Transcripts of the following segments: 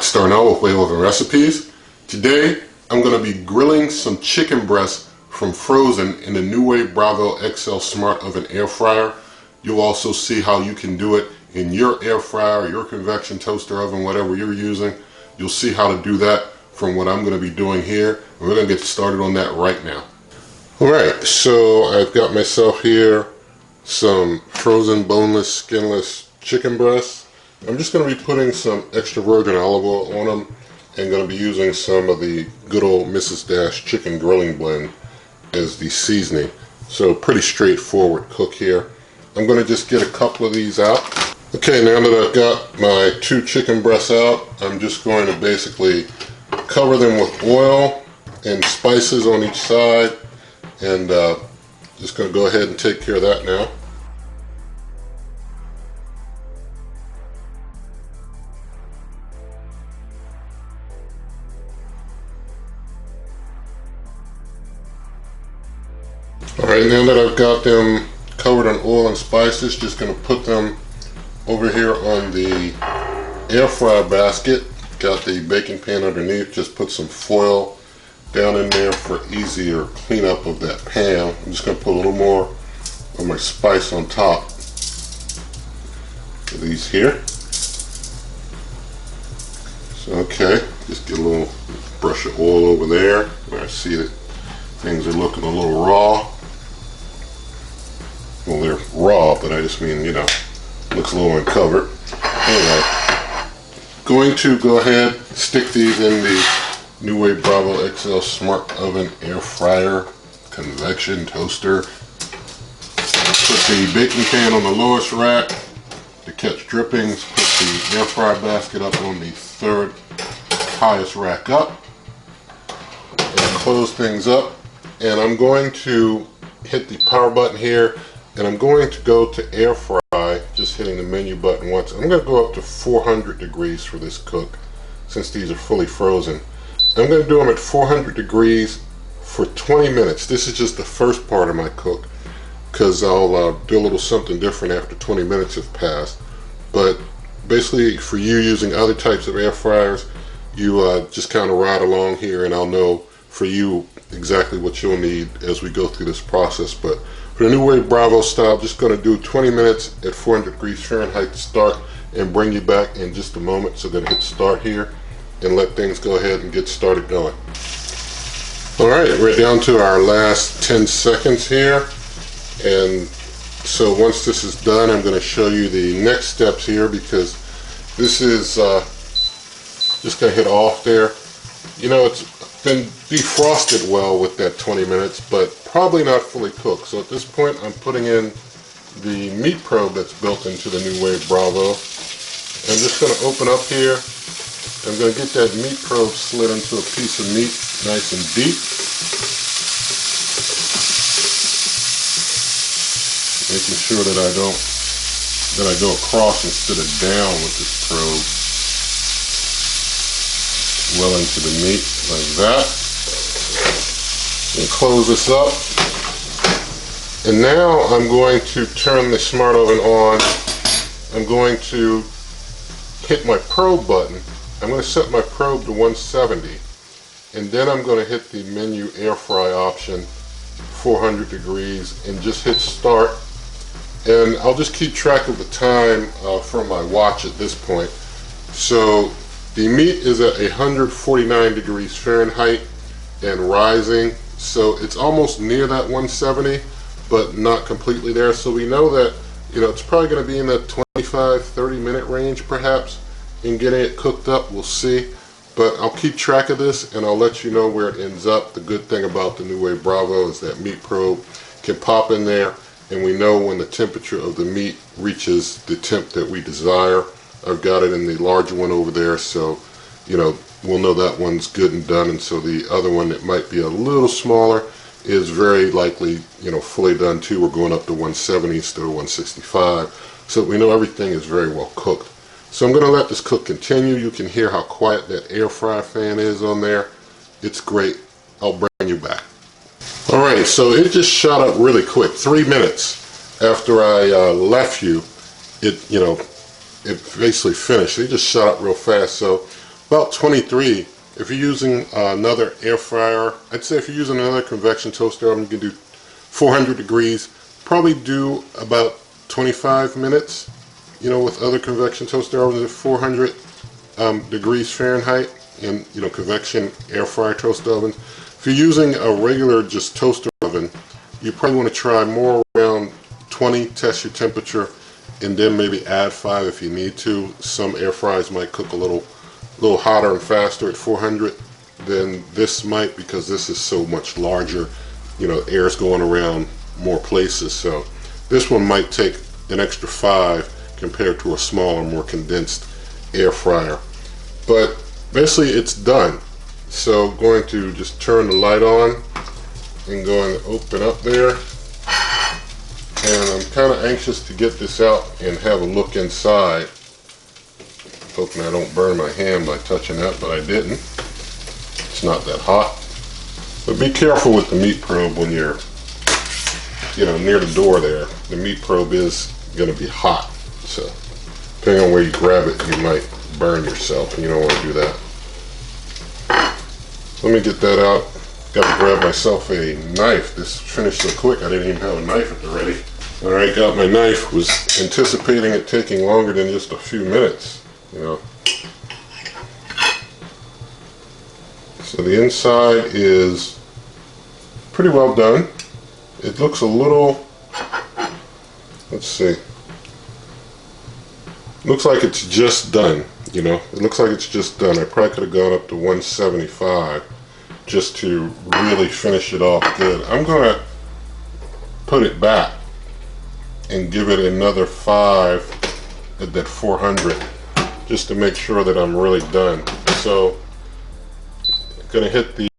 Alright, starting out with Wave recipes. Today I'm going to be grilling some chicken breasts from frozen in the NuWave Bravo XL Smart Oven Air Fryer. You'll also see how you can do it in your air fryer, your convection toaster oven, whatever you're using. You'll see how to do that from what I'm going to be doing here. And we're going to get started on that right now. Alright, so I've got myself here some frozen boneless, skinless chicken breasts. I'm just going to be putting some extra virgin olive oil on them and going to be using some of the good old Mrs. Dash chicken grilling blend as the seasoning. So pretty straightforward cook here. I'm going to just get a couple of these out. Okay, now that I've got my 2 chicken breasts out, I'm just going to basically cover them with oil and spices on each side, and just going to go ahead and take care of that now. Alright, now that I've got them covered in oil and spices, just going to put them over here on the air fryer basket. Got the baking pan underneath, just put some foil down in there for easier cleanup of that pan. I'm just going to put a little more of my spice on top of these here. So, okay, just get a little brush of oil over there where I see that things are looking a little raw. Well, they're raw, but I just mean, you know, looks a little uncovered. Anyway, going to go ahead, stick these in the NuWave Bravo XL Smart Oven Air Fryer Convection Toaster. Put the baking pan on the lowest rack to catch drippings. Put the air fryer basket up on the 3rd highest rack up. And close things up. And I'm going to hit the power button here, and I'm going to go to air fry, just hitting the menu button once. I'm going to go up to 400 degrees for this cook, since these are fully frozen. I'm going to do them at 400 degrees for 20 minutes. This is just the first part of my cook, because I'll do a little something different after 20 minutes have passed. But basically, for you using other types of air fryers, you just kind of ride along here, and I'll know for you exactly what you'll need as we go through this process. But for the NuWave Bravo style, just going to do 20 minutes at 400 degrees Fahrenheit to start, and bring you back in just a moment. So going to hit start here and let things go ahead and get started going. Alright, we're down to our last 10 seconds here, and so once this is done, I'm going to show you the next steps here, because this is just going to hit off there. You know, it's been defrosted well with that 20 minutes, but probably not fully cooked. So at this point, I'm putting in the meat probe that's built into the NuWave Bravo. I'm just going to open up here. I'm going to get that meat probe slid into a piece of meat, nice and deep. Making sure that I go across instead of down with this probe. Well into the meat, like that. And close this up. And now I'm going to turn the smart oven on. I'm going to hit my probe button. I'm going to set my probe to 170. And then I'm going to hit the menu air fry option, 400 degrees, and just hit start. And I'll just keep track of the time from my watch at this point. So the meat is at 149 degrees Fahrenheit and rising, so it's almost near that 170, but not completely there. So we know that, you know, it's probably going to be in that 25-30 minute range perhaps in getting it cooked up. We'll see, but I'll keep track of this and I'll let you know where it ends up. The good thing about the NuWave Bravo is that meat probe can pop in there, and we know when the temperature of the meat reaches the temp that we desire. I've got it in the larger one over there, so, you know, we'll know that one's good and done. And so the other one that might be a little smaller is very likely, you know, fully done too. We're going up to 170 instead of 165. So we know everything is very well cooked. So I'm going to let this cook continue. You can hear how quiet that air fryer fan is on there. It's great. I'll bring you back. Alright, so it just shot up really quick. 3 minutes after I left you, it, you know, it basically finished. It just shot up real fast. So about 23. If you're using another air fryer, I'd say if you're using another convection toaster oven, you can do 400 degrees. Probably do about 25 minutes, you know, with other convection toaster ovens at 400 degrees Fahrenheit, and, you know, convection air fryer toaster ovens. If you're using a regular just toaster oven, you probably want to try more around 20, test your temperature, and then maybe add 5 if you need to. Some air fryers might cook a little hotter and faster at 400 than this might, because this is so much larger. You know, air's going around more places, so this one might take an extra 5 compared to a smaller, more condensed air fryer. But basically it's done. So I'm going to just turn the light on and go and open up there. And I'm kind of anxious to get this out and have a look inside. Hoping I don't burn my hand by touching that, but I didn't. It's not that hot. But be careful with the meat probe when you're, you know, near the door there. The meat probe is going to be hot. So depending on where you grab it, you might burn yourself, and you don't want to do that. Let me get that out. Got to grab myself a knife. This finished so quick I didn't even have a knife at the ready. Alright, got my knife. Was anticipating it taking longer than just a few minutes, you know. So the inside is pretty well done. It looks a little, let's see, looks like it's just done, you know. It looks like it's just done. I probably could have gone up to 175 just to really finish it off good. I'm going to put it back and give it another 5 at that 400 just to make sure that I'm really done. So I'm going to hit the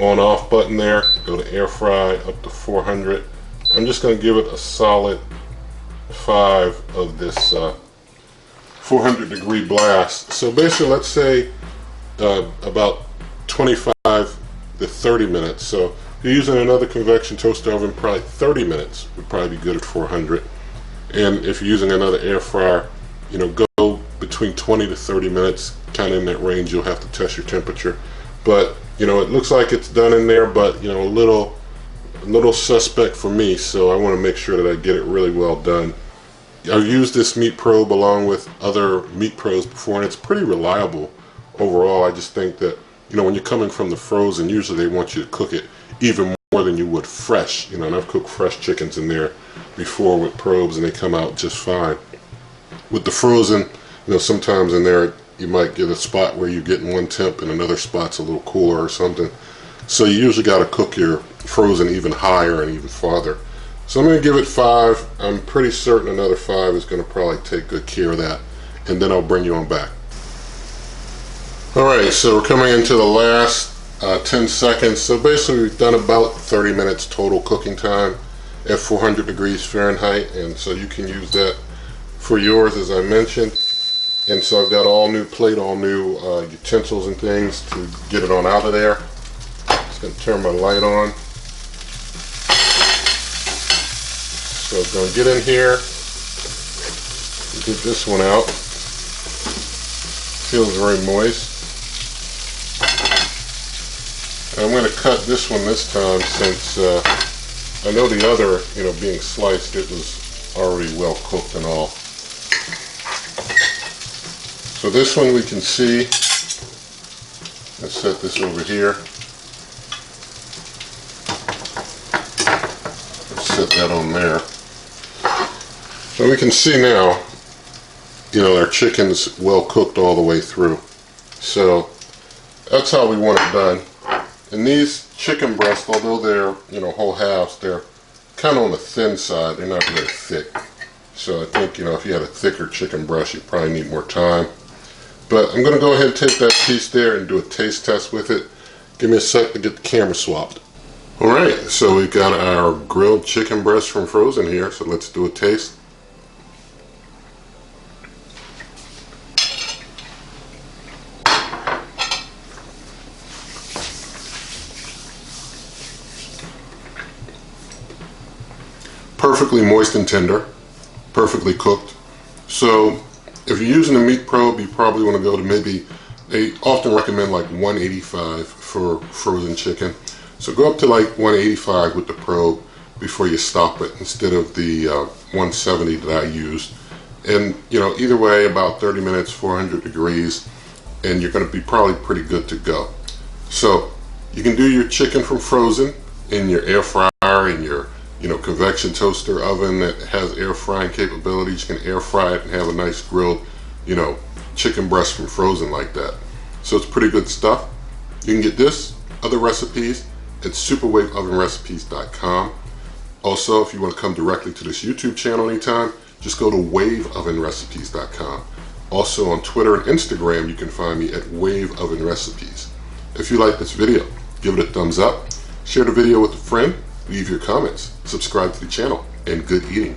on off button there, go to air fry up to 400. I'm just going to give it a solid 5 of this 400 degree blast. So basically, let's say about 25 to 30 minutes. So if you're using another convection toaster oven, probably 30 minutes would probably be good at 400. And if you're using another air fryer, you know, go between 20 to 30 minutes, kind of in that range. You'll have to test your temperature. But, you know, it looks like it's done in there, but, you know, a little suspect for me, so I want to make sure that I get it really well done. I've used this meat probe along with other meat probes before, and it's pretty reliable overall. I just think that, you know, when you're coming from the frozen, usually they want you to cook it even more than you would fresh, you know, and I've cooked fresh chickens in there before with probes, and they come out just fine. With the frozen, you know, sometimes in there you might get a spot where you're getting one temp and another spot's a little cooler or something. So you usually got to cook your frozen even higher and even farther. So I'm going to give it 5. I'm pretty certain another 5 is going to probably take good care of that, and then I'll bring you on back. Alright, so we're coming into the last 10 seconds. So basically we've done about 30 minutes total cooking time at 400 degrees Fahrenheit, and so you can use that for yours, as I mentioned. And so I've got all new plate, all new utensils and things to get it on out of there. Just going to turn my light on. So I'm going to get in here and get this one out. Feels very moist. And I'm going to cut this one this time, since I know the other, you know, being sliced, it was already well cooked and all. So this one we can see. Let's set this over here. Let's set that on there. So we can see now, you know, our chicken's well cooked all the way through. So that's how we want it done. And these chicken breasts, although they're, you know, whole halves, they're kind of on the thin side. They're not very thick. So I think, you know, if you had a thicker chicken breast, you probably need more time. But I'm going to go ahead and take that piece there and do a taste test with it. Give me a sec to get the camera swapped. Alright, so we've got our grilled chicken breast from Frozen here, so let's do a taste. Perfectly moist and tender, perfectly cooked. So If you're using a meat probe, you probably want to go to maybe, they often recommend like 185 for frozen chicken. So go up to like 185 with the probe before you stop it, instead of the 170 that I used. And you know, either way, about 30 minutes, 400 degrees, and you're going to be probably pretty good to go. So you can do your chicken from frozen in your air fryer, in your convection toaster oven that has air frying capabilities. You can air fry it and have a nice grilled chicken breast from frozen like that. So it's pretty good stuff. You can get this, other recipes at superwaveovenrecipes.com. Also, if you want to come directly to this YouTube channel anytime, just go to waveovenrecipes.com. Also on Twitter and Instagram, you can find me at Wave Oven Recipes. If you like this video, give it a thumbs up, share the video with a friend, leave your comments, subscribe to the channel, and good eating.